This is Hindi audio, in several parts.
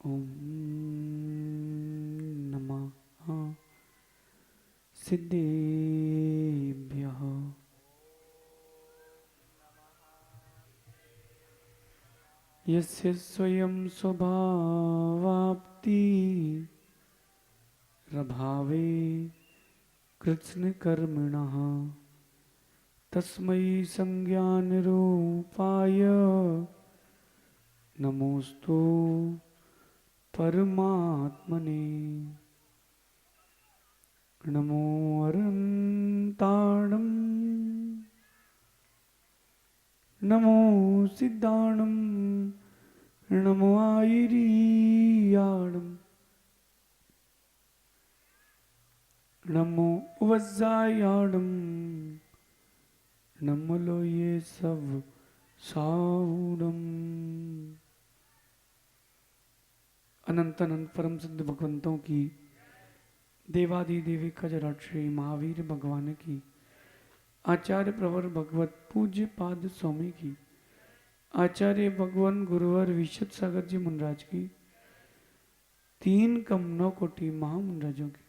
ॐ नमः सिद्धेभ्यः। यस्य स्वयं स्वभावाप्ति रभावे कृत्स्नकर्मिणः तस्मै संज्ञानरूपाय नमोस्तु परमात्मने। नमो अरन्ताणं नमो सिद्धाणं नमो आयिरीयाणं नमो वज्जायाणं नमो लोये सब साउडम। अनंत अनंत परम सिद्ध भगवंतों की, देवादि देविका जराक्षी महावीर भगवान की, आचार्य प्रवर भगवत पूज्य पाद स्वामी की, आचार्य भगवान गुरुवर विशुद्ध सागर जी मुनराज की, तीन कम 9 कोटि महामुनराजों की।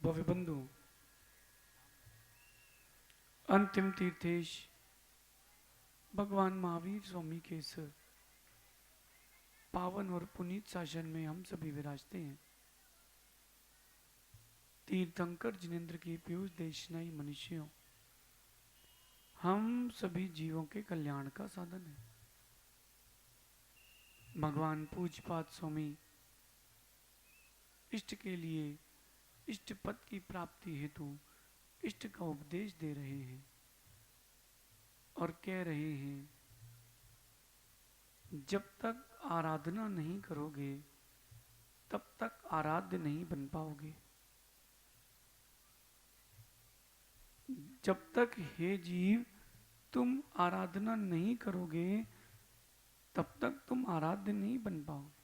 भव्य बंधु, अंतिम तीर्थेश भगवान महावीर स्वामी के इस पावन और पुनीत शासन में हम सभी विराजते हैं। तीर्थंकर जिनेन्द्र की पीयूष देशनाई मनुष्यों, हम सभी जीवों के कल्याण का साधन है। भगवान पूज्यपाद स्वामी इष्ट के लिए इष्ट पद की प्राप्ति हेतु इष्ट का उपदेश दे रहे हैं और कह रहे हैं, जब तक आराधना नहीं करोगे तब तक आराध्य नहीं बन पाओगे। जब तक हे जीव तुम आराधना नहीं करोगे तब तक तुम आराध्य नहीं बन पाओगे।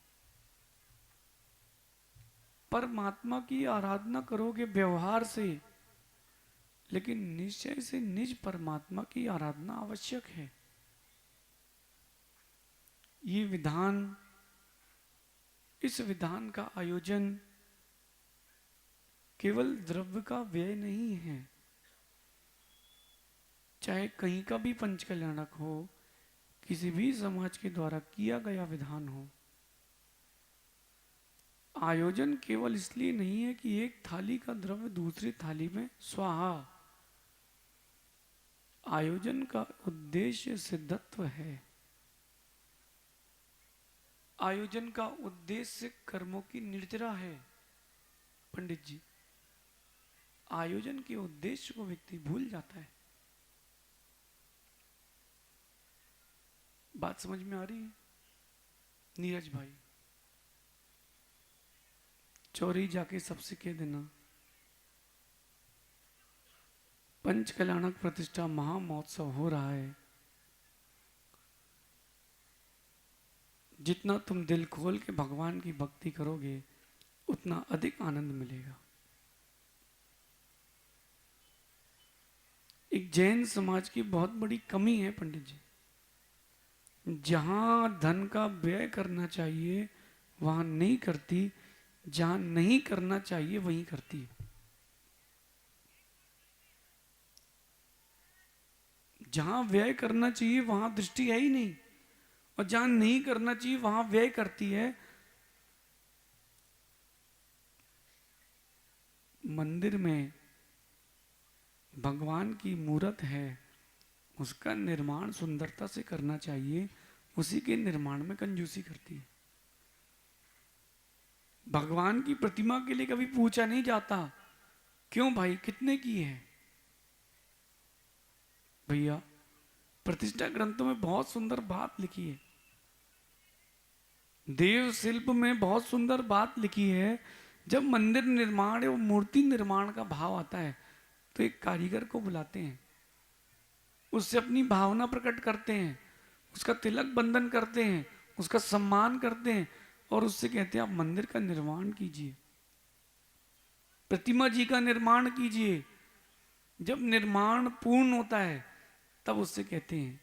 परमात्मा की आराधना करोगे व्यवहार से, लेकिन निश्चय से निज परमात्मा की आराधना आवश्यक है। ये विधान, इस विधान का आयोजन केवल द्रव्य का व्यय नहीं है। चाहे कहीं का भी पंच कल्याणक हो, किसी भी समाज के द्वारा किया गया विधान हो, आयोजन केवल इसलिए नहीं है कि एक थाली का द्रव्य दूसरी थाली में स्वाहा। आयोजन का उद्देश्य सिद्धत्व है। आयोजन का उद्देश्य कर्मों की निर्जरा है। पंडित जी, आयोजन के उद्देश्य को व्यक्ति भूल जाता है। बात समझ में आ रही है? नीरज भाई, चोरी जाके सबसे कह देना, पंच कल्याणक प्रतिष्ठा महामहोत्सव हो रहा है, जितना तुम दिल खोल के भगवान की भक्ति करोगे उतना अधिक आनंद मिलेगा। एक जैन समाज की बहुत बड़ी कमी है पंडित जी, जहां धन का व्यय करना चाहिए वहां नहीं करती, जहां नहीं करना चाहिए वहीं करती है। जहां व्यय करना चाहिए वहां दृष्टि है ही नहीं, और जहां नहीं करना चाहिए वहां व्यय करती है। मंदिर में भगवान की मूर्त है, उसका निर्माण सुंदरता से करना चाहिए, उसी के निर्माण में कंजूसी करती है। भगवान की प्रतिमा के लिए कभी पूछा नहीं जाता, क्यों भाई कितने की है? भैया, प्रतिष्ठा ग्रंथों में बहुत सुंदर बात लिखी है, देव शिल्प में बहुत सुंदर बात लिखी है। जब मंदिर निर्माण और मूर्ति निर्माण का भाव आता है तो एक कारीगर को बुलाते हैं, उससे अपनी भावना प्रकट करते हैं, उसका तिलक बंधन करते हैं, उसका सम्मान करते हैं और उससे कहते हैं आप मंदिर का निर्माण कीजिए। प्रतिमा जी का निर्माण कीजिए, जब निर्माण पूर्ण होता है तब उससे कहते हैं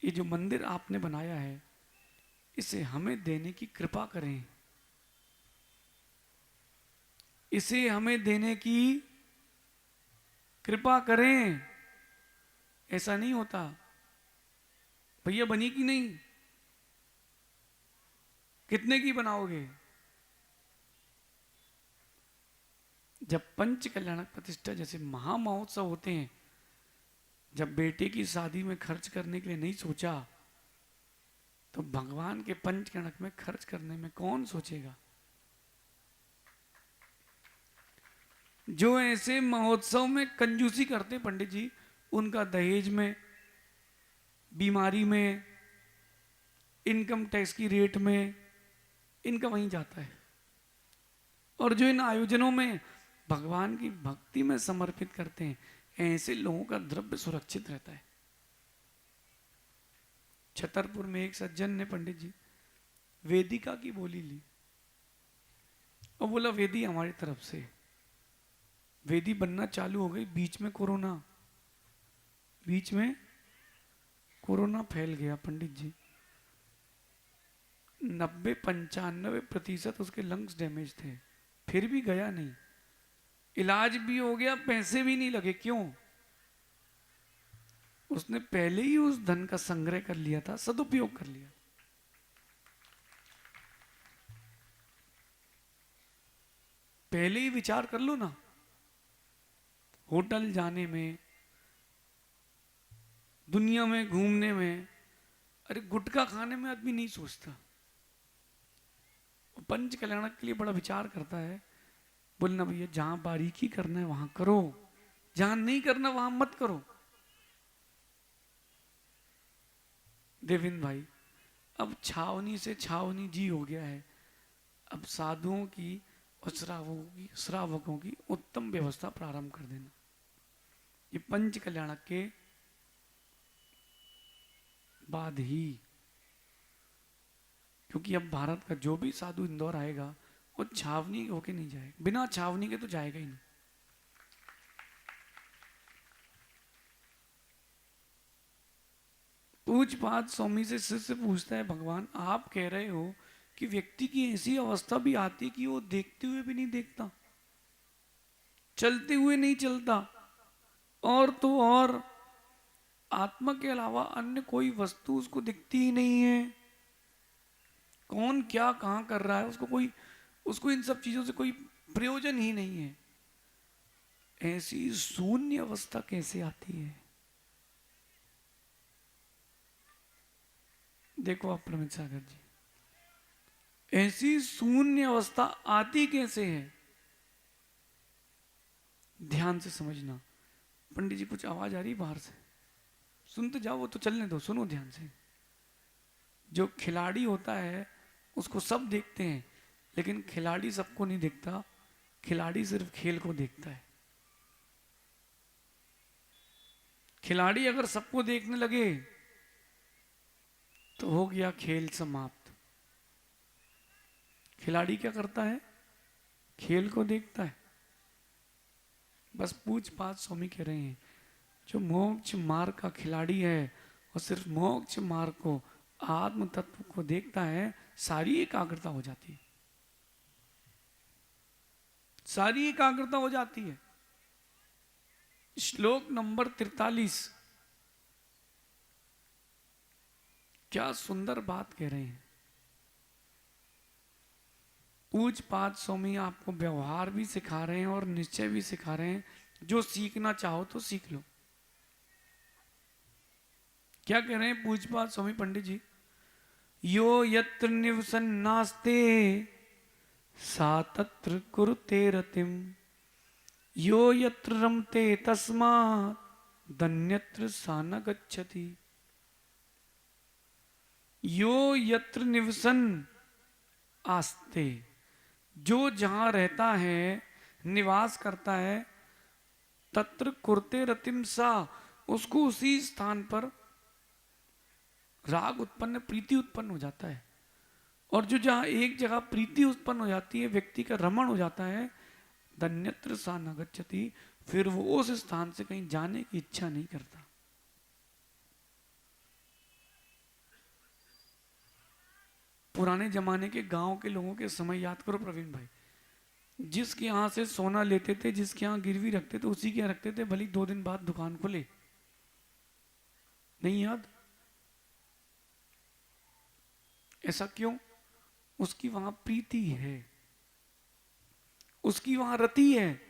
ये जो मंदिर आपने बनाया है इसे हमें देने की कृपा करें, इसे हमें देने की कृपा करें। ऐसा नहीं होता, भैया बनी कि नहीं, कितने की बनाओगे? जब पंच कल्याणक प्रतिष्ठा जैसे महामहोत्सव होते हैं, जब बेटे की शादी में खर्च करने के लिए नहीं सोचा तो भगवान के पंच कल्याणक में खर्च करने में कौन सोचेगा? जो ऐसे महोत्सव में कंजूसी करते पंडित जी, उनका दहेज में, बीमारी में, इनकम टैक्स की रेट में, इनका वहीं जाता है। और जो इन आयोजनों में भगवान की भक्ति में समर्पित करते हैं, ऐसे लोगों का द्रव्य सुरक्षित रहता है। छतरपुर में एक सज्जन ने पंडित जी वेदिका की बोली ली और बोला वेदी हमारी तरफ से। वेदी बनना चालू हो गई, बीच में कोरोना फैल गया पंडित जी। 90-95% उसके लंग्स डैमेज थे, फिर भी गया नहीं, इलाज भी हो गया, पैसे भी नहीं लगे। क्यों? उसने पहले ही उस धन का संग्रह कर लिया था, सदुपयोग कर लिया। पहले ही विचार कर लो ना, होटल जाने में, दुनिया में घूमने में, अरे गुटखा खाने में आदमी नहीं सोचता, पंच कल्याणक के लिए बड़ा विचार करता है। बोलना भैया जहां बारीकी करना है वहां करो, जहां नहीं करना वहां मत करो। देविंद भाई, अब छावनी से छावनी जी हो गया है, अब साधुओं की और श्रावकों की उत्तम व्यवस्था प्रारंभ कर देना। ये पंच कल्याणक के बाद ही, क्योंकि अब भारत का जो भी साधु इंदौर आएगा वो छावनी होके नहीं जाएगा, बिना छावनी के तो जाएगा ही नहीं। पूजपात स्वामी से शिष्य पूछता है, भगवान आप कह रहे हो कि व्यक्ति की ऐसी अवस्था भी आती कि वो देखते हुए भी नहीं देखता, चलते हुए नहीं चलता, और तो और आत्मा के अलावा अन्य कोई वस्तु उसको दिखती ही नहीं है, कौन क्या कहां कर रहा है उसको इन सब चीजों से कोई प्रयोजन ही नहीं है, ऐसी शून्य अवस्था कैसे आती है? देखो आप प्रमित सागर जी, ऐसी शून्य अवस्था आती कैसे है? ध्यान से समझना। पंडित जी कुछ आवाज आ रही बाहर से, सुनते जाओ, वो तो चलने दो, सुनो ध्यान से। जो खिलाड़ी होता है उसको सब देखते हैं, लेकिन खिलाड़ी सबको नहीं देखता, खिलाड़ी सिर्फ खेल को देखता है। खिलाड़ी अगर सबको देखने लगे तो हो गया खेल समाप्त। खिलाड़ी क्या करता है? खेल को देखता है। बस पूजपात स्वामी कह रहे हैं, जो मोक्ष मार्ग का खिलाड़ी है और सिर्फ मोक्ष मार्ग को, आत्म तत्व को देखता है, सारी एकाग्रता हो जाती है, सारी एकाग्रता हो जाती है। श्लोक नंबर 43, क्या सुंदर बात कह रहे हैं। पूजपात स्वामी आपको व्यवहार भी सिखा रहे हैं और निश्चय भी सिखा रहे हैं, जो सीखना चाहो तो सीख लो। क्या कह रहे हैं पूजपात स्वामी पंडित जी? यो यत्र निवसन्नास्ते सा तत्र कुरुते रतिम, यो यत्र रमते तस्मात् धन्यत्र सा न गच्छति। यो यत्र निवसन आस्ते, जो जहां रहता है, निवास करता है, तत्र कुरुते रतिम सा, उसको उसी स्थान पर राग उत्पन्न, प्रीति उत्पन्न हो जाता है, और जो जहां एक जगह प्रीति उत्पन्न हो जाती है, व्यक्ति का रमण हो जाता है, धन्यत्र सा न गच्छति, फिर वो उस स्थान से कहीं जाने की इच्छा नहीं करता। पुराने जमाने के गांव के लोगों के समय याद करो प्रवीण भाई, जिसके यहां से सोना लेते थे, जिसके यहां गिरवी रखते थे, उसी के यहां रखते थे, भले 2 दिन बाद दुकान खुले। नहीं याद? ऐसा क्यों? उसकी वहां प्रीति है, उसकी वहां रति है।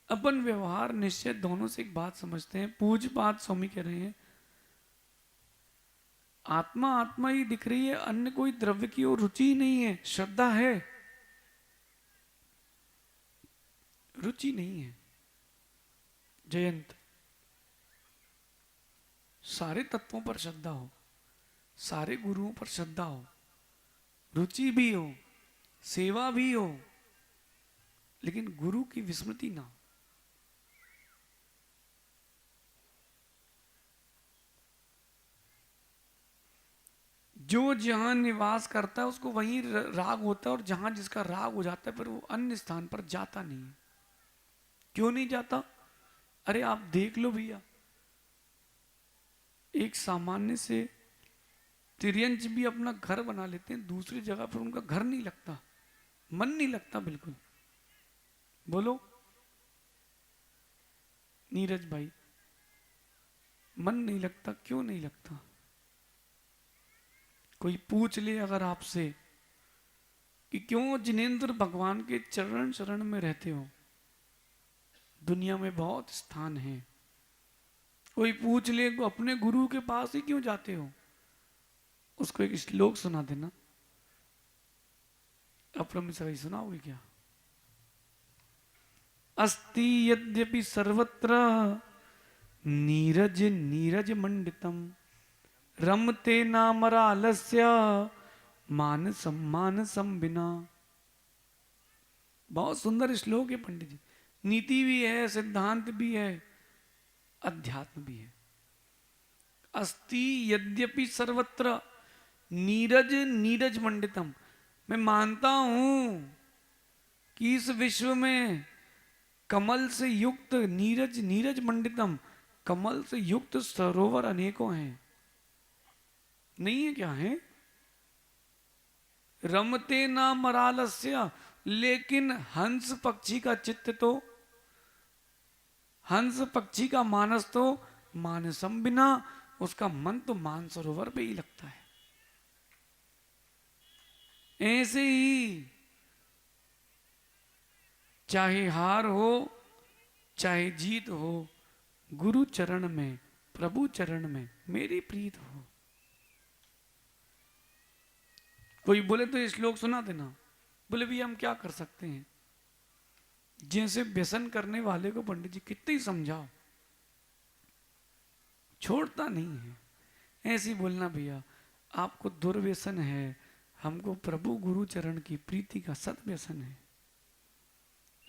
अपन व्यवहार निश्चय दोनों से एक बात समझते हैं। पूज्यपाद स्वामी कह रहे हैं, आत्मा आत्मा ही दिख रही है, अन्य कोई द्रव्य की ओर रुचि नहीं है। श्रद्धा है, रुचि नहीं है। जयंत, सारे तत्वों पर श्रद्धा हो, सारे गुरुओं पर श्रद्धा हो, रुचि भी हो, सेवा भी हो, लेकिन गुरु की विस्मृति ना हो। जो जहां निवास करता है उसको वहीं राग होता है, और जहां जिसका राग हो जाता है फिर वो अन्य स्थान पर जाता नहीं है। क्यों नहीं जाता? अरे आप देख लो भैया, एक सामान्य से तिर्यंच भी अपना घर बना लेते हैं दूसरी जगह पर, उनका घर नहीं लगता, मन नहीं लगता बिल्कुल। बोलो नीरज भाई, मन नहीं लगता, क्यों नहीं लगता? कोई पूछ ले अगर आपसे कि क्यों जिनेंद्र भगवान के चरण शरण में रहते हो, दुनिया में बहुत स्थान है। कोई पूछ ले अपने गुरु के पास ही क्यों जाते हो, उसको एक श्लोक सुना देना। अपरम सभी सुनाओगे क्या? अस्ति यद्यपि सर्वत्र नीरज नीरज मंडितम, रमते नामरालस्य मानसम मानसम बिना। बहुत सुंदर श्लोक है पंडित जी, नीति भी है, सिद्धांत भी है, अध्यात्म भी है। अस्ति यद्यपि सर्वत्र नीरज नीरज मंडितम, मैं मानता हूं कि इस विश्व में कमल से युक्त नीरज नीरज मंडितम, कमल से युक्त सरोवर अनेकों हैं। नहीं है क्या है? रमते ना मरालस्य, लेकिन हंस पक्षी का चित्त तो, हंस पक्षी का मानस तो मानसम बिना, उसका मन तो मानसरोवर पे ही लगता है। ऐसे ही चाहे हार हो चाहे जीत हो, गुरु चरण में, प्रभु चरण में मेरी प्रीत हो। कोई बोले तो ये श्लोक सुना देना। बोले भैया हम क्या कर सकते हैं? जैसे व्यसन करने वाले को पंडित जी कितने ही समझाओ, छोड़ता नहीं है। ऐसे ही बोलना भैया आपको दुर्व्यसन है, हमको प्रभु गुरु चरण की प्रीति का सत्व्यसन है।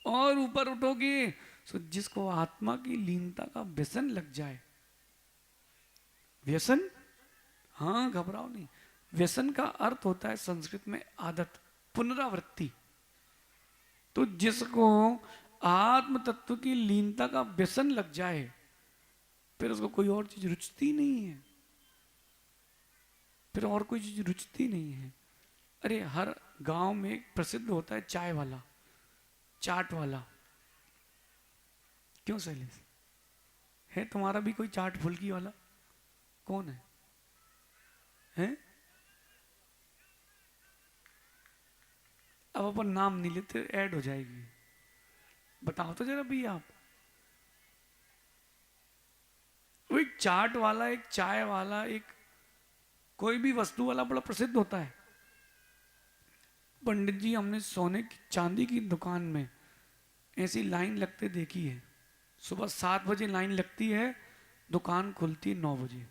और ऊपर उठोगे तो जिसको आत्मा की लीनता का व्यसन लग जाए, व्यसन, हाँ घबराओ नहीं, व्यसन का अर्थ होता है संस्कृत में आदत, पुनरावृत्ति। तो जिसको आत्म तत्व की लीनता का व्यसन लग जाए, फिर उसको कोई और चीज रुचती नहीं है, फिर और कोई चीज रुचती नहीं है। अरे हर गांव में एक प्रसिद्ध होता है चाय वाला, चाट वाला। क्यों शैलेश, है तुम्हारा भी कोई चाट फुल्की वाला? कौन है? हैं? अब अपन नाम नहीं लेते, ऐड हो जाएगी। बताओ तो जरा भी आप। वो एक चाट वाला, एक चाय वाला, एक कोई भी वस्तु वाला बड़ा प्रसिद्ध होता है। पंडित जी हमने सोने की चांदी की दुकान में ऐसी लाइन लगते देखी है। सुबह 7 बजे लाइन लगती है, दुकान खुलती है 9 बजे।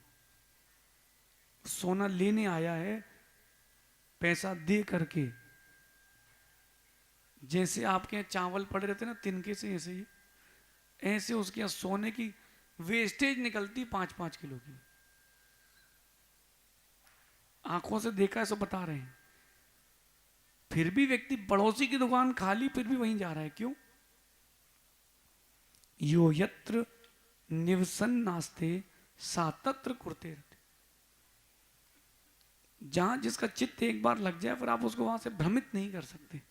सोना लेने आया है, पैसा दे करके, जैसे आपके यहाँ चावल पड़े रहते ना तिनके से, ऐसे ही ऐसे उसके यहाँ सोने की वेस्टेज निकलती 5-5 किलो की। आंखों से देखा है, सब बता रहे हैं। फिर भी व्यक्ति पड़ोसी की दुकान खाली फिर भी वहीं जा रहा है, क्यों? यो यत्र निवसन नास्ते सातत्र कुरते रहते। जहां जिसका चित्त एक बार लग जाए फिर आप उसको वहां से भ्रमित नहीं कर सकते।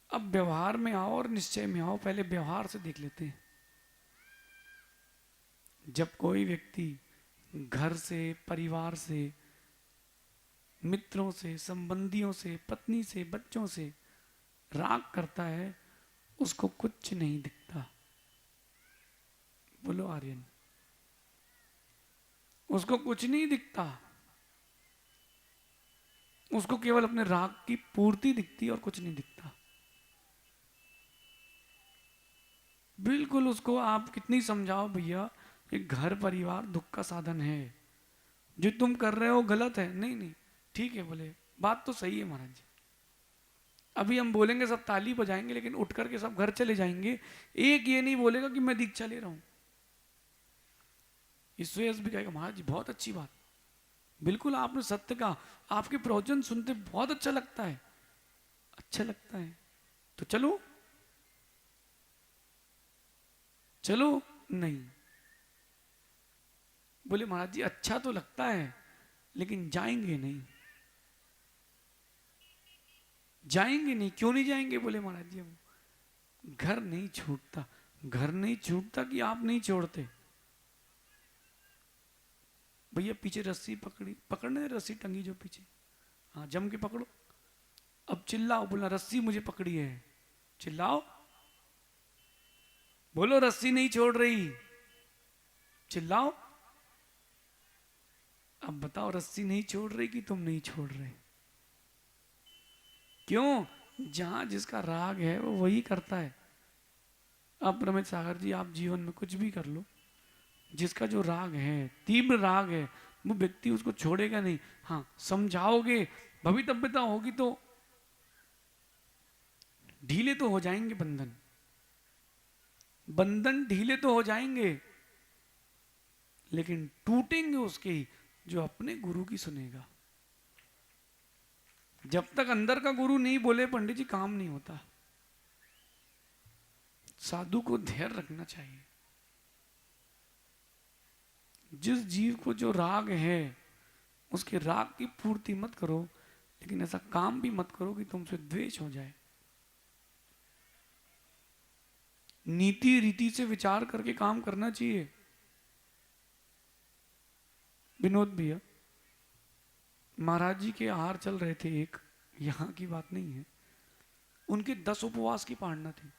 अब व्यवहार में आओ और निश्चय में आओ। पहले व्यवहार से देख लेते हैं। जब कोई व्यक्ति घर से, परिवार से, मित्रों से, संबंधियों से, पत्नी से, बच्चों से राग करता है, उसको कुछ नहीं दिखता। बोलो आर्यन, उसको कुछ नहीं दिखता। उसको केवल अपने राग की पूर्ति दिखती है और कुछ नहीं दिखता। बिल्कुल उसको आप कितनी समझाओ भैया कि घर परिवार दुख का साधन है, जो तुम कर रहे हो गलत है। नहीं नहीं ठीक है, बोले बात तो सही है महाराज जी। अभी हम बोलेंगे सब ताली बजाएंगे, लेकिन उठ करके सब घर चले जाएंगे। एक ये नहीं बोलेगा कि मैं दीक्षा ले रहा हूं। ईश्वर भी कहेगा महाराज जी बहुत अच्छी बात, बिल्कुल आपने सत्य कहा, आपके प्रवचन सुनते बहुत अच्छा लगता है। अच्छा लगता है तो चलो। चलो नहीं, बोले महाराज जी अच्छा तो लगता है लेकिन जाएंगे नहीं। जाएंगे नहीं, क्यों नहीं जाएंगे? बोले महाराज जी हम घर नहीं छूटता। घर नहीं छूटता कि आप नहीं छोड़ते। भैया पीछे रस्सी पकड़ी, पकड़ने रस्सी टंगी जो पीछे, हाँ जम के पकड़ो। अब चिल्लाओ, बोलना रस्सी मुझे पकड़ी है। चिल्लाओ, बोलो रस्सी नहीं छोड़ रही। चिल्लाओ। अब बताओ रस्सी नहीं छोड़ रही कि तुम नहीं छोड़ रहे? क्यों? जहां जिसका राग है वो वही करता है। अब रमेश सागर जी आप जीवन में कुछ भी कर लो, जिसका जो राग है, तीव्र राग है, वो व्यक्ति उसको छोड़ेगा नहीं। हाँ समझाओगे, भवितव्यता होगी तो ढीले तो हो जाएंगे बंधन, बंधन ढीले तो हो जाएंगे, लेकिन टूटेंगे उसके ही जो अपने गुरु की सुनेगा। जब तक अंदर का गुरु नहीं बोले पंडित जी काम नहीं होता। साधु को धैर्य रखना चाहिए। जिस जीव को जो राग है उसके राग की पूर्ति मत करो, लेकिन ऐसा काम भी मत करो कि तुमसे द्वेष हो जाए। नीति रीति से विचार करके काम करना चाहिए। विनोद भैया महाराज जी के आहार चल रहे थे, एक यहां की बात नहीं है, उनके 10 उपवास की पालना थी।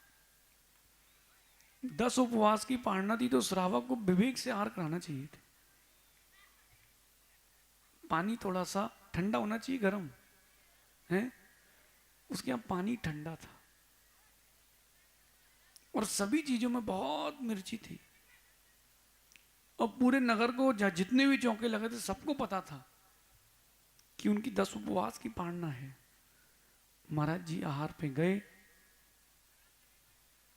10 उपवास की पालना थी तो श्रावक को विवेक से आहार कराना चाहिए थे। पानी थोड़ा सा ठंडा होना चाहिए, गर्म है, उसके यहां पानी ठंडा था और सभी चीजों में बहुत मिर्ची थी। और पूरे नगर को जितने भी चौके लगे थे सबको पता था कि उनकी 10 उपवास की पालना है। महाराज जी आहार पे गए,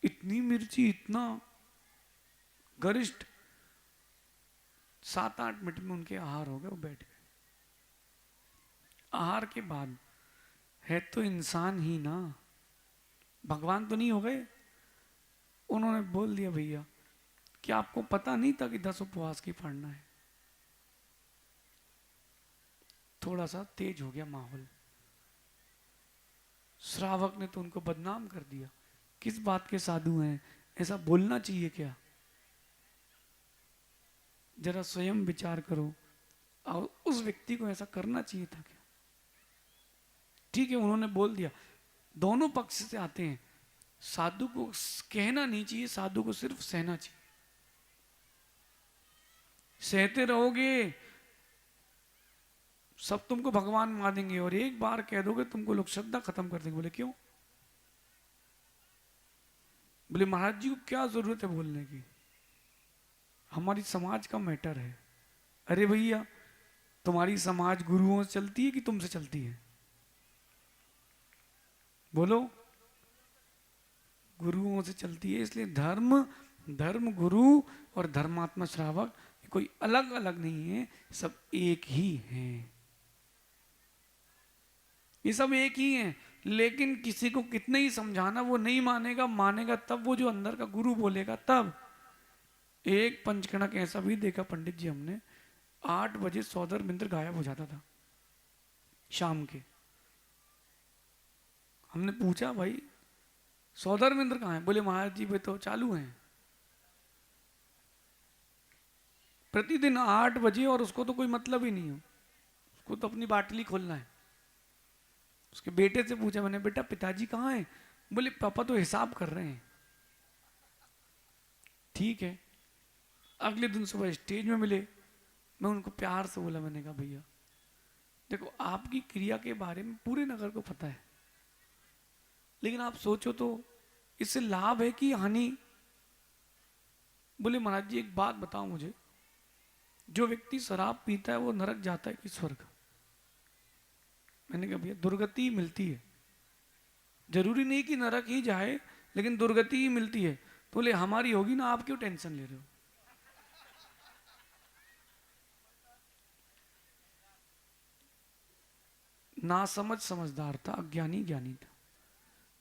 इतनी मिर्ची, इतना गरिष्ठ, 7-8 मिनट में उनके आहार हो गए, वो बैठ गए। आहार के बाद है तो इंसान ही ना, भगवान तो नहीं हो गए। उन्होंने बोल दिया भैया कि आपको पता नहीं था कि 10 उपवास की पढ़ना है। थोड़ा सा तेज हो गया माहौल। श्रावक ने तो उनको बदनाम कर दिया, किस बात के साधु हैं, ऐसा बोलना चाहिए क्या? जरा स्वयं विचार करो, और उस व्यक्ति को ऐसा करना चाहिए था क्या? ठीक है उन्होंने बोल दिया। दोनों पक्ष से आते हैं, साधु को कहना नहीं चाहिए, साधु को सिर्फ सहना चाहिए। सहते रहोगे सब तुमको भगवान मानेंगे, और एक बार कह दोगे तुमको लोग श्रद्धा खत्म कर देंगे। बोले क्यों? बोले महाराज जी को क्या जरूरत है बोलने की, हमारी समाज का मैटर है। अरे भैया तुम्हारी समाज गुरुओं से चलती है कि तुमसे चलती है? बोलो, गुरुओं से चलती है। इसलिए धर्म गुरु और धर्मात्मा श्रावक कोई अलग अलग नहीं है, सब एक ही है। ये सब एक ही है, लेकिन किसी को कितने ही समझाना वो नहीं मानेगा, मानेगा तब वो जो अंदर का गुरु बोलेगा तब। एक पंचकणक ऐसा भी देखा पंडित जी हमने, 8 बजे सौदर मिंत्र गायब हो जाता था शाम के। हमने पूछा भाई सौदर मिंत्र कहाँ है? बोले महाराज जी वे तो चालू हैं प्रतिदिन 8 बजे, और उसको तो कोई मतलब ही नहीं हो, उसको तो अपनी बाटली खोलना है। उसके बेटे से पूछा मैंने, बेटा पिताजी कहाँ हैं? बोले पापा तो हिसाब कर रहे हैं। ठीक है। अगले दिन सुबह स्टेज में मिले, मैं उनको प्यार से बोला, मैंने कहा भैया देखो आपकी क्रिया के बारे में पूरे नगर को पता है, लेकिन आप सोचो तो इससे लाभ है कि हानि? बोले महाराज जी एक बात बताओ मुझे, जो व्यक्ति शराब पीता है वो नरक जाता है कि स्वर्ग? मैंने कहा भैया दुर्गति मिलती है, जरूरी नहीं कि नरक ही जाए, लेकिन दुर्गति ही मिलती है। तो बोले हमारी होगी ना, आप क्यों टेंशन ले रहे हो? ना समझ समझदार था, अज्ञानी ज्ञानी था।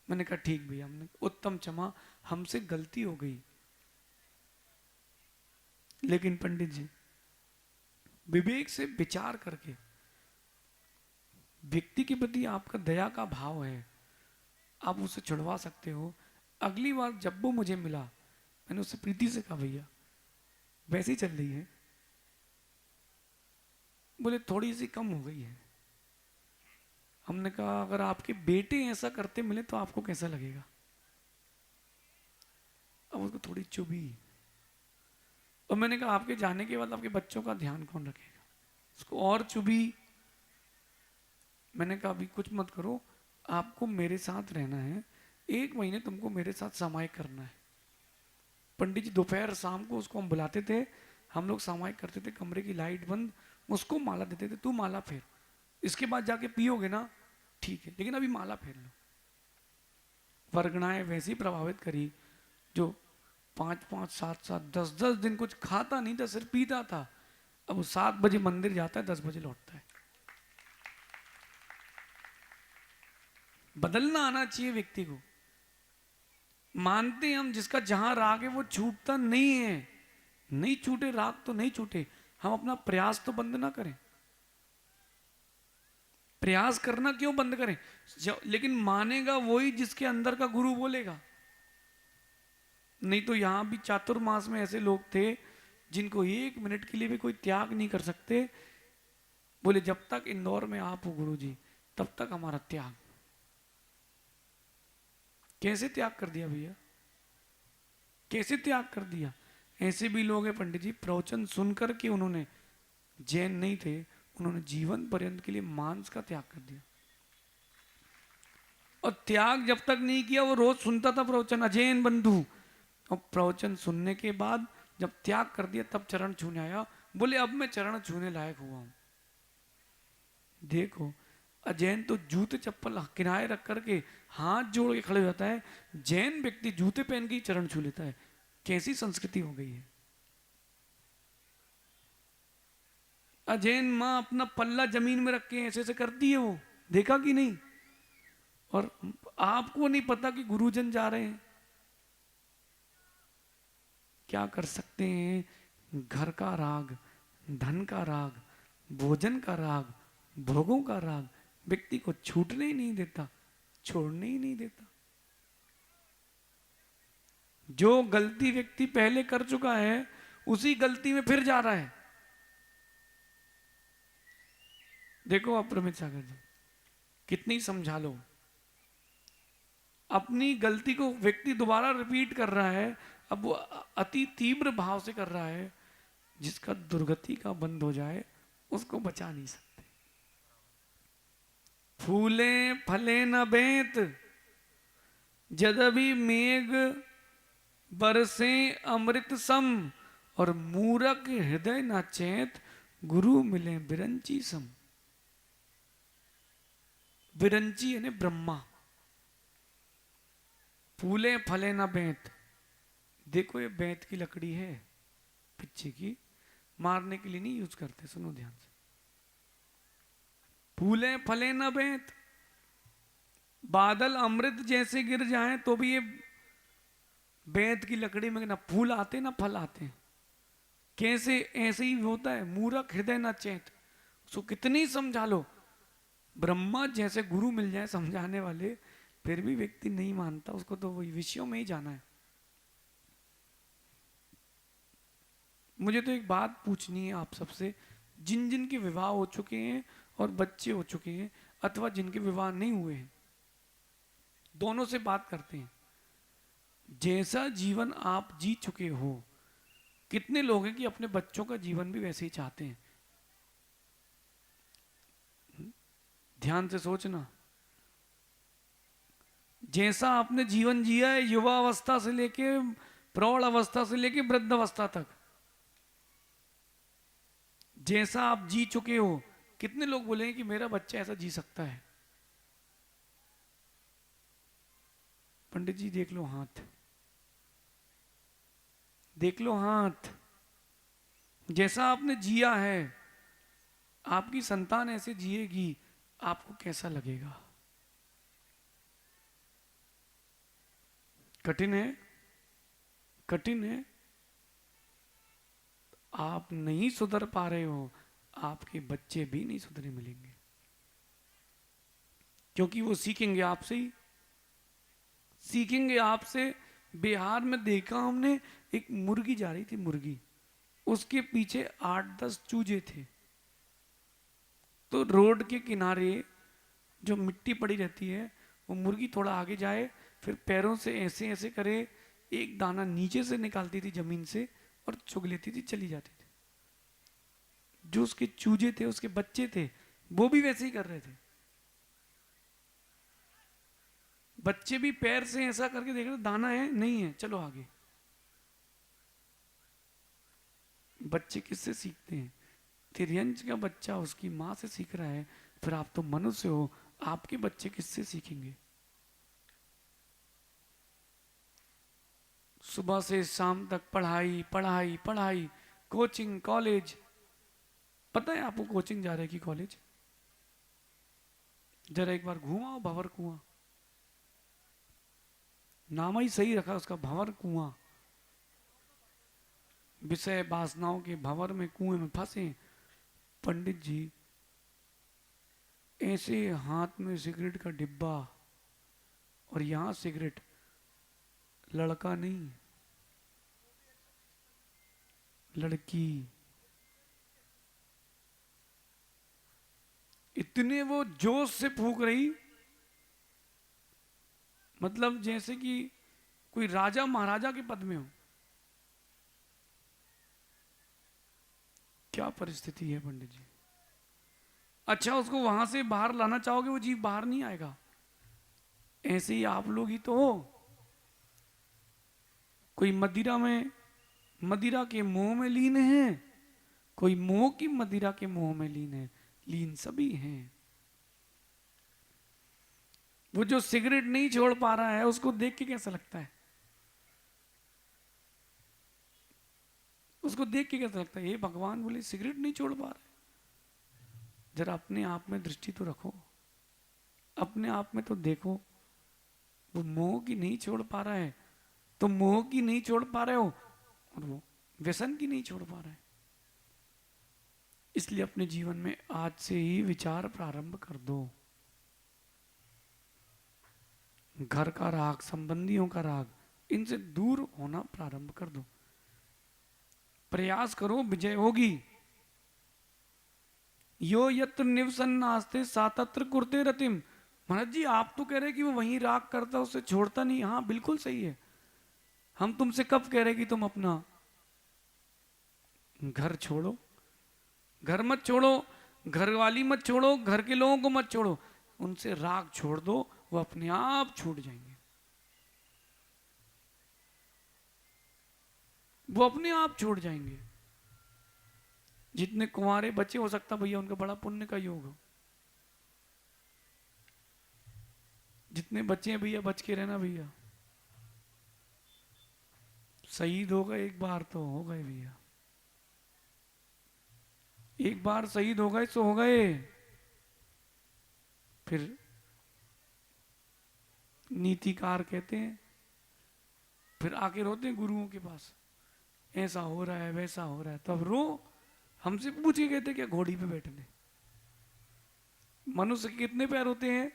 मैंने कहा ठीक भैया, हमने उत्तम क्षमा, हमसे गलती हो गई। लेकिन पंडित जी विवेक से विचार करके, व्यक्ति के प्रति आपका दया का भाव है, आप उसे छुड़वा सकते हो। अगली बार जब वो मुझे मिला, मैंने उससे प्रीति से कहा भैया वैसे ही चल रही है? बोले थोड़ी सी कम हो गई है। हमने कहा अगर आपके बेटे ऐसा करते मिले तो आपको कैसा लगेगा? अब उसको थोड़ी चुभी, और मैंने कहा आपके जाने के बाद आपके बच्चों का ध्यान कौन रखेगा? उसको और चुभी। मैंने कहा अभी कुछ मत करो, आपको मेरे साथ रहना है, 1 महीने तुमको मेरे साथ सामायिक करना है। पंडित जी दोपहर शाम को उसको हम बुलाते थे, हम लोग सामायिक करते थे, कमरे की लाइट बंद, उसको माला देते थे, तू माला फेर, इसके बाद जाके पियोगे ना ठीक है, लेकिन अभी माला फेर लो। वर्गणाएं वैसी प्रभावित करी, जो 5-5, 7-7, 10-10 दिन कुछ खाता नहीं था, सिर्फ पीता था। अब वो 7 बजे मंदिर जाता है, 10 बजे लौटता है। बदलना आना चाहिए व्यक्ति को। मानते हैं हम जिसका जहां राग है वो छूटता नहीं है, नहीं छूटे राग तो नहीं छूटे, हम अपना प्रयास तो बंद ना करें। प्रयास करना क्यों बंद करें? लेकिन मानेगा वही जिसके अंदर का गुरु बोलेगा। नहीं तो यहां भी चातुर्मास में ऐसे लोग थे जिनको 1 मिनट के लिए भी कोई त्याग नहीं कर सकते। बोले जब तक इंदौर में आप हो गुरु जी तब तक हमारा त्याग। कैसे त्याग कर दिया भैया, कैसे त्याग कर दिया? ऐसे भी लोग हैं पंडित जी, प्रवचन सुनकर के उन्होंने, जैन नहीं थे, उन्होंने जीवन पर्यंत के लिए मांस का त्याग कर दिया। और त्याग जब तक नहीं किया, वो रोज सुनता था प्रवचन, अजैन बंधु, और प्रवचन सुनने के बाद जब त्याग कर दिया तब चरण छूने आया। बोले अब मैं चरण छूने लायक हुआ हूं। देखो अजैन तो जूते चप्पल किनारे रख करके हाथ जोड़ के खड़े हो जाता है, जैन व्यक्ति जूते पहन के ही चरण छू लेता है। कैसी संस्कृति हो गई है? अजैन माँ अपना पल्ला जमीन में रख के ऐसे ऐसे करती है, वो देखा कि नहीं? और आपको नहीं पता कि गुरुजन जा रहे हैं। क्या कर सकते हैं? घर का राग, धन का राग, भोजन का राग, भोगों का राग व्यक्ति को छूटने ही नहीं देता, छोड़ने ही नहीं देता। जो गलती व्यक्ति पहले कर चुका है उसी गलती में फिर जा रहा है। देखो आप प्रमित सागर जी, कितनी समझा लो, अपनी गलती को व्यक्ति दोबारा रिपीट कर रहा है। अब वो अति तीव्र भाव से कर रहा है, जिसका दुर्गति का बंद हो जाए उसको बचा नहीं सकते। फूले फले न बेत, जदभी मेघ बरसे अमृत सम, और मूरख हृदय न चेत, गुरु मिले बिरंची सम। विरंची यानी ब्रह्मा। फूले फले ना बेंत, देखो ये बेंत की लकड़ी है पिच्चे की, मारने के लिए नहीं यूज करते, सुनो ध्यान से। फूले फले ना बेंत, बादल अमृत जैसे गिर जाएं तो भी ये बेंत की लकड़ी में ना फूल आते ना फल आते। कैसे ऐसे ही होता है, मूर्ख हृदय न चेत, उसको कितनी समझा लो, ब्रह्मा जैसे गुरु मिल जाए समझाने वाले, फिर भी व्यक्ति नहीं मानता, उसको तो वही विषयों में ही जाना है। मुझे तो एक बात पूछनी है आप सबसे, जिन जिन के विवाह हो चुके हैं और बच्चे हो चुके हैं, अथवा जिनके विवाह नहीं हुए हैं, दोनों से बात करते हैं। जैसा जीवन आप जी चुके हो, कितने लोग हैं कि अपने बच्चों का जीवन भी वैसे ही चाहते हैं? ध्यान से सोचना, जैसा आपने जीवन जिया है युवा अवस्था से लेके प्रौढ़ अवस्था से लेके वृद्ध अवस्था तक, जैसा आप जी चुके हो, कितने लोग बोलेंगे कि मेरा बच्चा ऐसा जी सकता है? पंडित जी देख लो हाथ, देख लो हाथ। जैसा आपने जिया है, आपकी संतान ऐसे जिएगी, आपको कैसा लगेगा? कठिन है, कठिन है। आप नहीं सुधर पा रहे हो, आपके बच्चे भी नहीं सुधरे मिलेंगे, क्योंकि वो सीखेंगे आपसे ही, सीखेंगे आपसे। बिहार में देखा हमने, एक मुर्गी जा रही थी, मुर्गी, उसके पीछे 8-10 चूजे थे। तो रोड के किनारे जो मिट्टी पड़ी रहती है, वो मुर्गी थोड़ा आगे जाए, फिर पैरों से ऐसे ऐसे करे, एक दाना नीचे से निकालती थी जमीन से और चुग लेती थी, चली जाती थी। जो उसके चूजे थे, उसके बच्चे थे, वो भी वैसे ही कर रहे थे। बच्चे भी पैर से ऐसा करके देख रहे, दाना है नहीं है, चलो आगे। बच्चे किससे सीखते हैं? तिर्यंच का बच्चा उसकी माँ से सीख रहा है, फिर आप तो मनुष्य हो, आपके बच्चे किससे सीखेंगे? सुबह से शाम तक पढ़ाई पढ़ाई पढ़ाई, कोचिंग कॉलेज। पता है आपको कोचिंग जा रहे कि कॉलेज? जरा एक बार घुमाओ भंवर कुआं, नाम ही सही रखा उसका, भंवर कुआं। विषय वासनाओं के भंवर में, कुएं में फंसे पंडित जी। ऐसे हाथ में सिगरेट का डिब्बा, और यहां सिगरेट, लड़का नहीं लड़की। इतने वो जोश से फूक रही, मतलब जैसे कि कोई राजा महाराजा के पद में हो। क्या परिस्थिति है पंडित जी। अच्छा, उसको वहां से बाहर लाना चाहोगे, वो जीव बाहर नहीं आएगा। ऐसे ही आप लोग ही तो हो, कोई मदिरा में, मदिरा के मोह में लीन है, कोई मोह की मदिरा के मोह में लीन है, लीन सभी हैं। वो जो सिगरेट नहीं छोड़ पा रहा है, उसको देख के कैसा लगता है? उसको देख के कैसा लगता है? ये भगवान बोले सिगरेट नहीं छोड़ पा रहे, जरा अपने आप में दृष्टि तो रखो, अपने आप में तो देखो। वो मोह की नहीं छोड़ पा रहा है, तो मोह की नहीं छोड़ पा रहे हो, और वो व्यसन की नहीं छोड़ पा रहे है। इसलिए अपने जीवन में आज से ही विचार प्रारंभ कर दो। घर का राग, संबंधियों का राग, इनसे दूर होना प्रारंभ कर दो। प्रयास करो, विजय होगी। यो यत्र निवसन्नास्ते सातत्र कुरते रतिम। महाराज जी आप तो कह रहे कि वो वहीं राग करता, उसे छोड़ता नहीं। हाँ बिल्कुल सही है। हम तुमसे कब कह रहे कि तुम अपना घर छोड़ो? घर मत छोड़ो, घर वाली मत छोड़ो, घर के लोगों को मत छोड़ो, उनसे राग छोड़ दो, वो अपने आप छूट जाएंगे, वो अपने आप छूट जाएंगे। जितने कुंवारे बच्चे, हो सकता भैया उनका बड़ा पुण्य का योग हो। जितने बच्चे हैं भैया, बच के रहना भैया। शहीद हो गए एक बार तो हो गए भैया, एक बार शहीद हो गए तो हो गए। फिर नीतिकार कहते हैं, फिर आके रोते हैं गुरुओं के पास, ऐसा हो रहा है वैसा हो रहा है, तो अब रो, हमसे पूछ के कहते क्या घोड़ी पे बैठने। मनुष्य के कितने पैर होते हैं?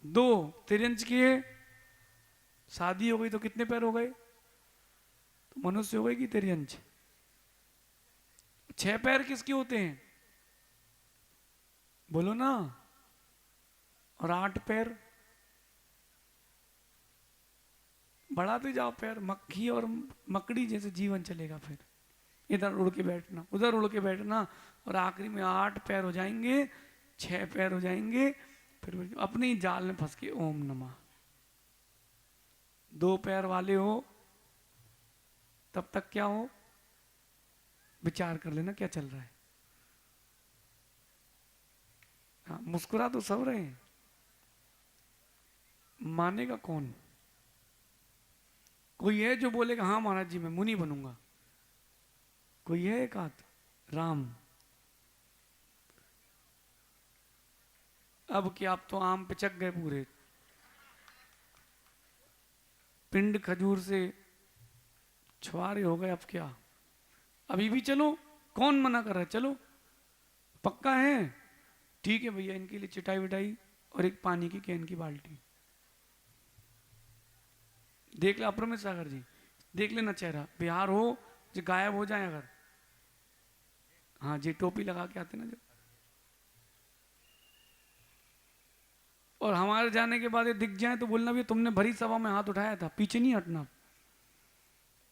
2, तिरंज किए, शादी हो गई तो कितने पैर हो गए? तो मनुष्य हो गए कि तिरंज? 6 पैर किसके होते हैं? बोलो ना। और 8 पैर? बढ़ाते जाओ पैर, मक्खी और मकड़ी जैसे जीवन चलेगा। फिर इधर उड़ के बैठना, उधर उड़ के बैठना, और आखिरी में 8 पैर हो जाएंगे, 6 पैर हो जाएंगे, फिर अपने ही जाल में फंस के ओम नमः। 2 पैर वाले हो तब तक क्या हो, विचार कर लेना क्या चल रहा है। हाँ, मुस्कुरा तो सब रहे हैं, मानेगा कौन? कोई है जो बोलेगा हाँ महाराज जी मैं मुनि बनूंगा? कोई है एक आध? राम। अब क्या, आप तो आम पे चक गए पूरे, पिंड खजूर से छुआरे हो गए। अब क्या, अभी भी चलो, कौन मना कर रहा है? चलो, पक्का है? ठीक है भैया, इनके लिए चिटाई विटाई और एक पानी की कैन की बाल्टी। देख ले अप्रमेय सागर जी, देख लेना चेहरा, बिहार हो जो गायब हो जाए अगर। हाँ जी, टोपी लगा के आते ना जब, और हमारे जाने के बाद ये दिख जाए तो बोलना भी तुमने भरी सभा में हाथ उठाया था, पीछे नहीं हटना।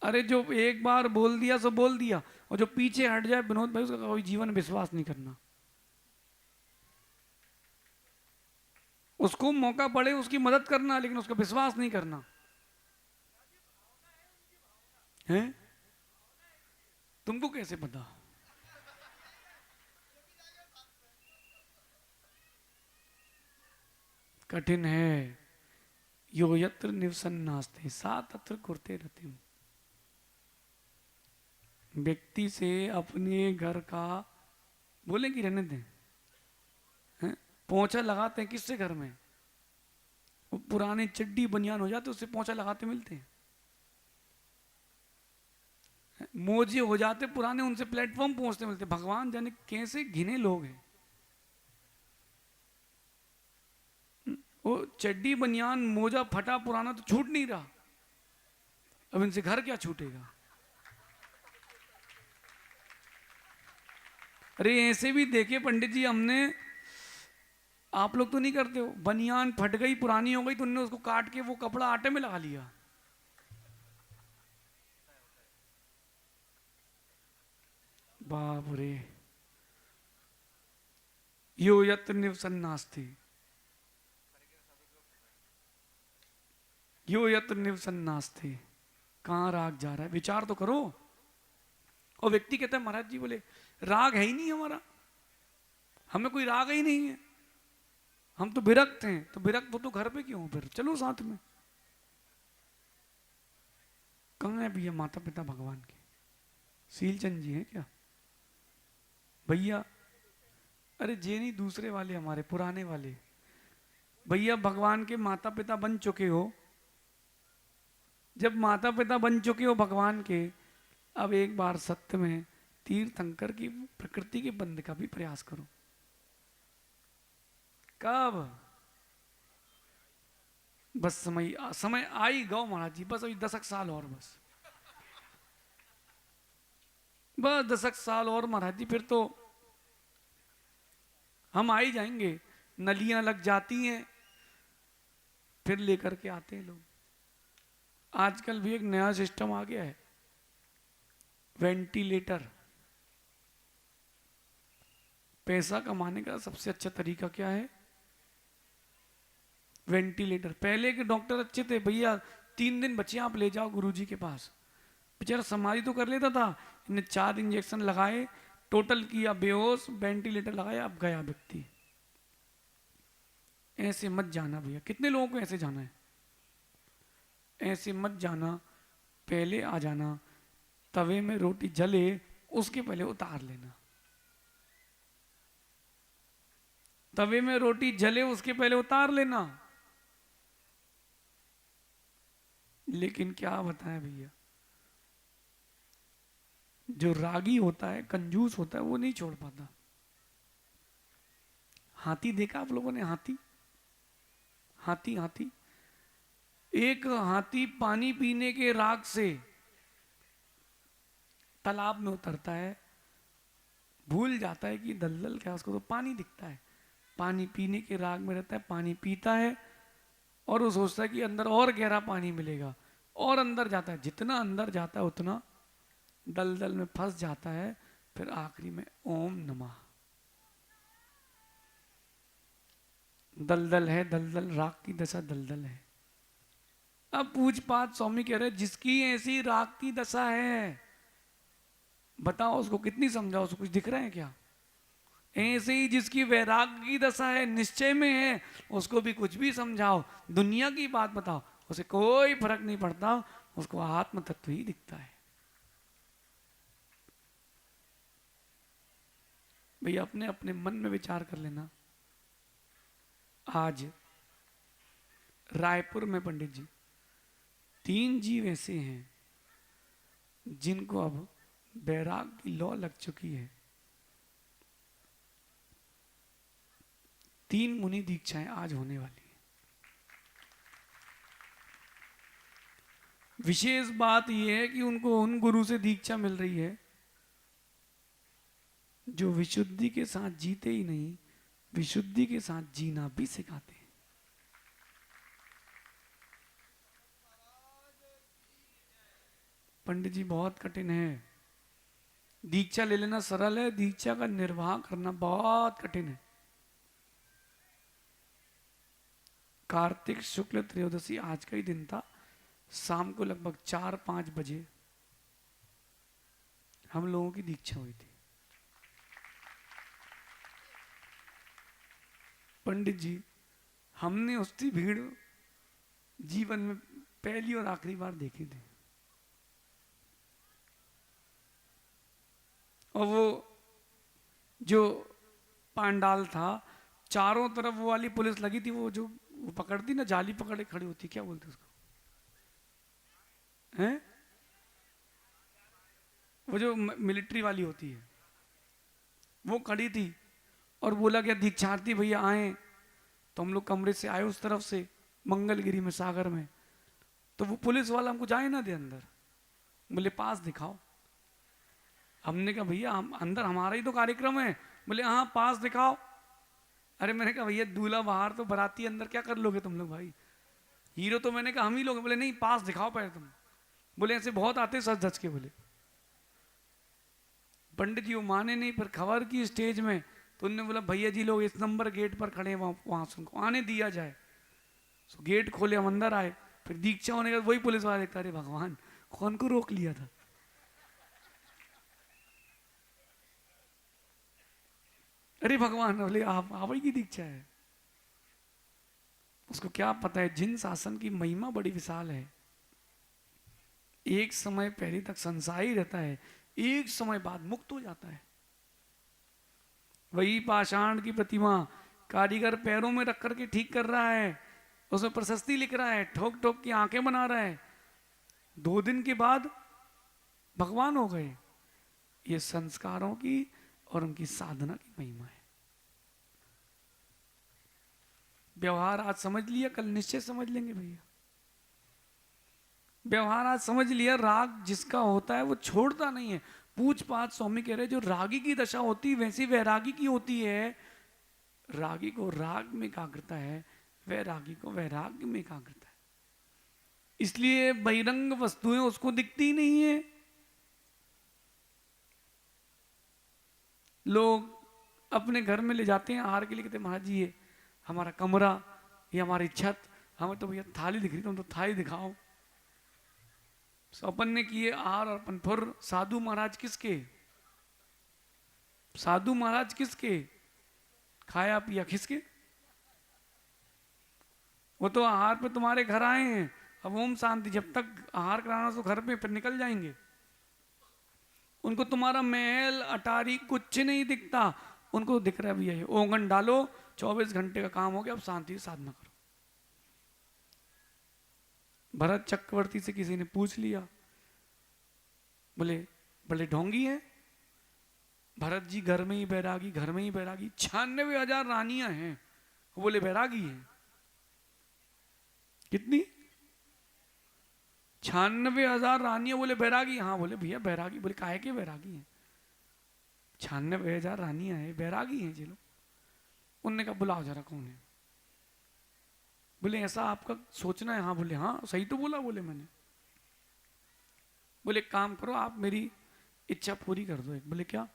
अरे जो एक बार बोल दिया सो बोल दिया, और जो पीछे हट जाए विनोद भाई, उसका कोई जीवन विश्वास नहीं करना। उसको मौका पड़े उसकी मदद करना, लेकिन उसका विश्वास नहीं करना है। तुमको कैसे पता? कठिन है। यो यत्र निवसन्नास्ते सा तत्र कुरते रतिम। व्यक्ति से अपने घर का बोले कि रहने दें, पोंछा लगाते हैं किससे? घर में वो पुराने चड्डी बनियान हो जाते, उससे पोंछा लगाते मिलते हैं। मोजे हो जाते पुराने, उनसे प्लेटफॉर्म पहुंचते मिलते। भगवान जाने कैसे घिने लोग हैं। वो चड्डी बनियान मोजा फटा पुराना तो छूट नहीं रहा, अब इनसे घर क्या छूटेगा? अरे ऐसे भी देखे पंडित जी हमने, आप लोग तो नहीं करते हो, बनियान फट गई पुरानी हो गई तो उन्होंने उसको काट के वो कपड़ा आटे में लगा लिया। बाप रे। यो यत्र निवसन्नास्ति, यो यत्र निवसन्नास्ति। कहां राग जा रहा है, विचार तो करो। और व्यक्ति कहता है महाराज जी बोले राग है ही नहीं हमारा, हमें कोई राग ही नहीं है, हम तो विरक्त हैं। तो विरक्त हो तो घर पे क्यों? फिर चलो साथ में। कहाँ है भैया माता पिता भगवान के? सीलचंद जी हैं क्या भैया? अरे जे नहीं, दूसरे वाले हमारे पुराने वाले भैया भगवान के माता पिता बन चुके हो। जब माता पिता बन चुके हो भगवान के, अब एक बार सत्य में तीर्थंकर की प्रकृति के बंद का भी प्रयास करो। कब? बस समय आई गौ महाराज जी, बस अभी 10 साल और, बस 10 साल और महाराज जी, फिर तो हम आ ही जाएंगे। नलियां लग जाती हैं, फिर लेकर के आते हैं लोग। आजकल भी एक नया सिस्टम आ गया है, वेंटिलेटर। पैसा कमाने का सबसे अच्छा तरीका क्या है? वेंटिलेटर। पहले के डॉक्टर अच्छे थे भैया, 3 दिन बचे आप ले जाओ गुरुजी के पास, बेचारा समाधि तो कर लेता था। इन्हें 4 इंजेक्शन लगाए, टोटल किया बेहोश, वेंटिलेटर लगाया, अब गया व्यक्ति। ऐसे मत जाना भैया, कितने लोगों को ऐसे जाना है? ऐसे मत जाना, पहले आ जाना। तवे में रोटी जले उसके पहले उतार लेना, तवे में रोटी जले उसके पहले उतार लेना। लेकिन क्या बताएं भैया, जो रागी होता है, कंजूस होता है, वो नहीं छोड़ पाता। हाथी देखा आप लोगों ने? हाथी, हाथी, हाथी, एक हाथी पानी पीने के राग से तालाब में उतरता है, भूल जाता है कि दलदल क्या, उसको तो पानी दिखता है, पानी पीने के राग में रहता है, पानी पीता है और वो सोचता है कि अंदर और गहरा पानी मिलेगा, और अंदर जाता है, जितना अंदर जाता है उतना दलदल में फंस जाता है। फिर आखिरी में ओम नमः, दलदल है दलदल, राग की दशा दलदल है। अब पूजपात स्वामी कह रहे जिसकी ऐसी राग की दशा है, बताओ उसको कितनी समझाओ, उसको कुछ दिख रहा है क्या? ऐसे ही जिसकी वैराग्य की दशा है, निश्चय में है, उसको भी कुछ भी समझाओ, दुनिया की बात बताओ, उसे कोई फर्क नहीं पड़ता, उसको आत्म तत्व ही दिखता है। भैया अपने अपने मन में विचार कर लेना। आज रायपुर में पंडित जी 3 जीव ऐसे हैं जिनको अब बैराग की लौ लग चुकी है। 3 मुनि दीक्षाएं आज होने वाली है। विशेष बात यह है कि उनको उन गुरु से दीक्षा मिल रही है जो विशुद्धि के साथ जीते ही नहीं, विशुद्धि के साथ जीना भी सिखाते हैं। पंडित जी बहुत कठिन है, दीक्षा ले लेना सरल है, दीक्षा का निर्वाह करना बहुत कठिन है। कार्तिक शुक्ल त्रयोदशी आज का ही दिन था, शाम को लगभग 4-5 बजे हम लोगों की दीक्षा हुई थी। पंडित जी, हमने उसकी भीड़ जीवन में पहली और आखिरी बार देखी थी। और वो जो पांडाल था, चारों तरफ वो वाली पुलिस लगी थी, वो जो वो पकड़ती ना, जाली पकड़े खड़ी होती, क्या बोलते उसको, हैं? वो जो मिलिट्री वाली होती है, वो खड़ी थी और बोला कि दीक्षार्थी भैया आए। तो हम लोग कमरे से आए उस तरफ से, मंगलगिरी में, सागर में। तो वो पुलिस वाला हमको जाए ना दे अंदर, बोले पास दिखाओ। हमने कहा भैया हम अंदर, हमारा ही तो कार्यक्रम है। बोले हाँ पास दिखाओ। अरे मैंने कहा भैया दूल्हा बाहर तो बाराती अंदर, क्या कर लोगे तुम लोग भाई, हीरो तो मैंने कहा हम ही लोग। बोले नहीं पास दिखाओ पहले तुम। बोले ऐसे बहुत आते सच धज के। बोले पंडित जी वो माने नहीं, फिर खबर की स्टेज में, तो उन्होंने बोला भैया जी लोग इस नंबर गेट पर खड़े हैं, वहां से उनको आने दिया जाए। तो गेट खोले, हम अंदर आए। फिर दीक्षा होने के बाद वही पुलिस वाला देखता, अरे भगवान कौन को रोक लिया था। अरे भगवान, बोले आप ही की दीक्षा है। उसको क्या पता है जिन शासन की महिमा बड़ी विशाल है। एक समय पहले तक संसार ही रहता है, एक समय बाद मुक्त हो जाता है। वही पाषाण की प्रतिमा कारीगर पैरों में रख करके ठीक कर रहा है, उसमें प्रशस्ति लिख रहा है, ठोक ठोक की आंखें बना रहा है, 2 दिन के बाद भगवान हो गए। ये संस्कारों की और उनकी साधना की महिमा है। व्यवहार आज समझ लिया, कल निश्चय समझ लेंगे भैया। व्यवहार आज समझ लिया, राग जिसका होता है वो छोड़ता नहीं है। पूजपात स्वामी कह रहे जो रागी की दशा होती है वैसी वैरागी की होती है। रागी को राग में एकाग्रता है, वैरागी को वैराग्य में एकाग्रता है। इसलिए बहिरंग वस्तुएं उसको दिखती ही नहीं है। लोग अपने घर में ले जाते हैं आहार के लिए, कहते महाराज जी ये हमारा कमरा, ये हमारी छत, हमें तो भैया थाली दिख रही, तुम तो थाली दिखाओ। अपन ने किए आहार और अपन फिर साधु महाराज किसके, साधु महाराज किसके, खाया पिया किसके। वो तो आहार पे तुम्हारे घर आए हैं। अब ओम शांति, जब तक आहार कराना तो घर पे फिर निकल जाएंगे। उनको तुम्हारा महल अटारी कुछ नहीं दिखता, उनको दिख रहा है भैया ये ओंगन डालो, 24 घंटे का काम हो गया, अब शांति साधना करो। भरत चक्रवर्ती से किसी ने पूछ लिया, बोले बड़े ढोंगी हैं भरत जी, घर में ही बैरागी, घर में ही बैरागी, 96,000 रानियां हैं, बोले बैरागी हैं। कितनी? 96,000 रानियां, बोले बैरागी। हाँ बोले भैया बैरागी। बोले काहे के बैरागी हैं? 96,000 रानियां हैं, बैरागी हैं जी लोग। उनने कहा बुलाओ जरा कौन है। बोले ऐसा आपका सोचना है? हाँ। बोले हाँ सही तो बोला। बोले मैंने। बोले काम करो आप मेरी इच्छा पूरी कर दो एक। बोले क्या?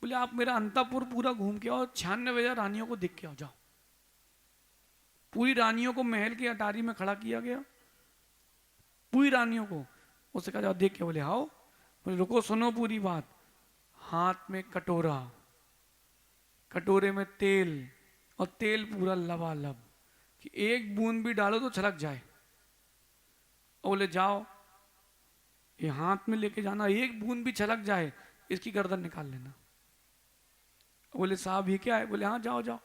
बोले आप मेरा अंतापुर पूरा घूम के आओ, 96,000 रानियों को देख के आओ, जाओ। पूरी रानियों को महल की अटारी में खड़ा किया गया, पूरी रानियों को। उससे कहा जाओ देख के। बोले आओ। बोले रुको सुनो पूरी बात। हाथ में कटोरा, कटोरे में तेल, और तेल पूरा लबालब, कि एक बूंद भी डालो तो छलक जाए। और बोले जाओ ये हाथ में लेके जाना, एक बूंद भी छलक जाए इसकी गर्दन निकाल लेना। बोले साहब ये क्या है? बोले हाँ जाओ जाओ।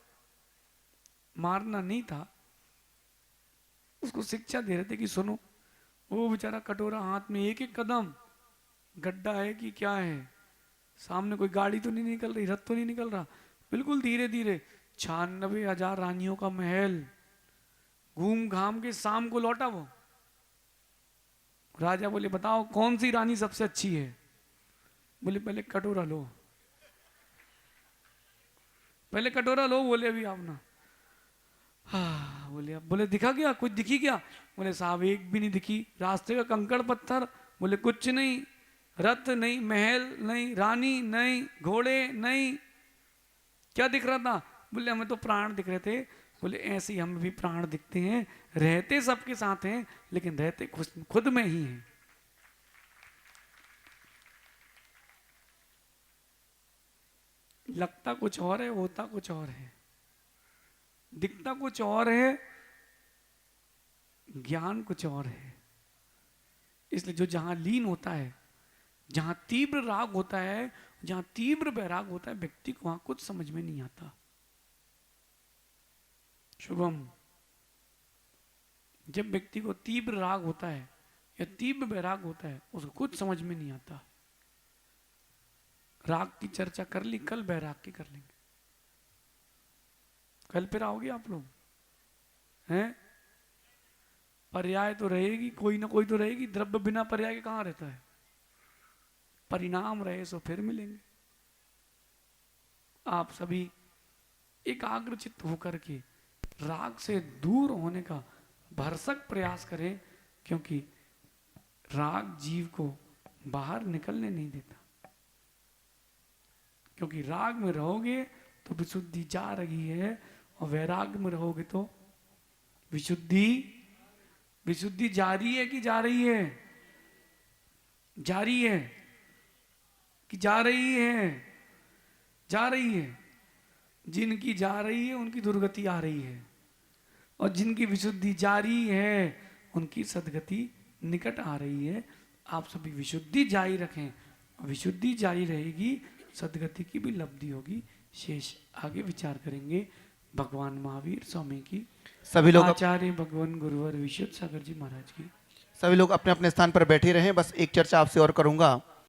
मारना नहीं था, उसको शिक्षा दे रहे थे कि सुनो। वो बेचारा कटोरा हाथ में, एक एक कदम, गड्ढा है कि क्या है, सामने कोई गाड़ी तो नहीं निकल रही, रथ तो नहीं निकल रहा, बिल्कुल धीरे धीरे 96,000 रानियों का महल घूम घाम के शाम को लौटा वो। राजा बोले बताओ कौन सी रानी सबसे अच्छी है? बोले पहले कटोरा लो, पहले कटोरा लो। बोले अभी आप ना। हाँ बोले अब। बोले दिखा क्या? कुछ दिखी क्या? बोले साहब एक भी नहीं दिखी, रास्ते का कंकड़ पत्थर। बोले कुछ नहीं, रथ नहीं, महल नहीं, रानी नहीं, घोड़े नहीं, क्या दिख रहा था? बोले हमें तो प्राण दिख रहे थे। बोले ऐसे ही हमें भी प्राण दिखते हैं, रहते सबके साथ हैं लेकिन रहते खुद में ही हैं। लगता कुछ और है, होता कुछ और है, दिखता कुछ और है, ज्ञान कुछ और है। इसलिए जो जहां लीन होता है, जहां तीव्र राग होता है, जहां तीव्र वैराग होता है, व्यक्ति को वहां कुछ समझ में नहीं आता। शुभम, जब व्यक्ति को तीव्र राग होता है या तीव्र वैराग होता है, उसको कुछ समझ में नहीं आता। राग की चर्चा कर ली, कल वैराग की कर लेंगे। कल फिर आओगे आप लोग? हैं? पर्याय तो रहेगी, कोई ना कोई तो रहेगी। द्रव्य बिना पर्याय के कहां रहता है? परिणाम रहे सो फिर मिलेंगे। आप सभी एकाग्रचित्त होकर के राग से दूर होने का भरसक प्रयास करें, क्योंकि राग जीव को बाहर निकलने नहीं देता। क्योंकि राग में रहोगे तो विशुद्धि जा रही है, और वैराग में रहोगे तो विशुद्धि जारी है कि जा रही है? जारी है कि जा रही है? जा रही है। जिनकी जा रही है उनकी दुर्गति आ रही है, और जिनकी विशुद्धि जारी है उनकी सद्गति निकट आ रही है। आप सभी विशुद्धि जारी रखें, विशुद्धि जारी रहेगी, सद्गति की भी लब्धि होगी। शेष आगे विचार करेंगे। भगवान महावीर स्वामी की, सभी लोग आचार्य भगवान गुरुवर विशुद्ध सागर जी महाराज की। सभी लोग अपने अपने स्थान पर बैठे रहें। बस एक चर्चा आपसे और करूंगा।